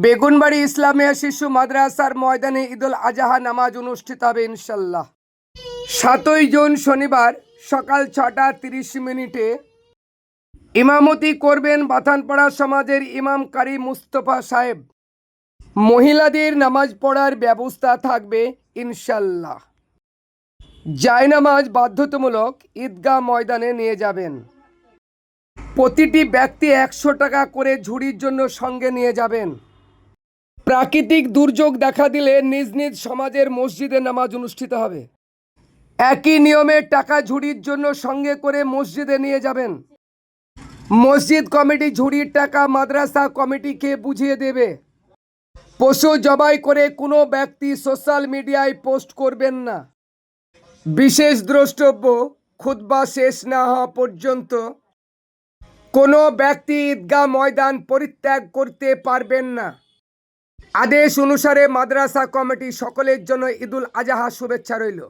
বেগুনবাড়ি ইসলামিয়া শিশু মাদ্রাসার ময়দানে ঈদুল আজহা নামাজ অনুষ্ঠিত হবে ইনশাল্লাহ। 7ই জুন শনিবার সকাল 6টা 30 মিনিটে ইমামতি করবেন বাথানপাড়া সমাজের ইমাম কারি মুস্তফা সাহেব। মহিলাদের নামাজ পড়ার ব্যবস্থা থাকবে ইনশাল্লাহ। জায়নামাজ বাধ্যতামূলক ঈদগাহ ময়দানে নিয়ে যাবেন। প্রতিটি ব্যক্তি 100 টাকা করে ঝুড়ির জন্য সঙ্গে নিয়ে যাবেন। প্রাকৃতিক দুর্যোগ দেখা দিলে নিজ নিজ সমাজের মসজিদে নামাজ অনুষ্ঠিত হবে। একই নিয়মে টাকা ঝুড়ির জন্য সঙ্গে করে মসজিদে নিয়ে যাবেন। মসজিদ কমিটি ঝুড়ির টাকা মাদ্রাসা কমিটিকে বুঝিয়ে দেবে। পশু জবাই করে কোনো ব্যক্তি সোশ্যাল মিডিয়ায় পোস্ট করবেন না। বিশেষ দ্রষ্টব্য, খুতবা শেষ না হওয়া পর্যন্ত কোনো ব্যক্তি ঈদগাহ ময়দান পরিত্যাগ করতে পারবেন না। আদেশ অনুসারে মাদ্রাসা কমিটি সকলের জন্য ঈদুল আজহা শুভেচ্ছা রইল।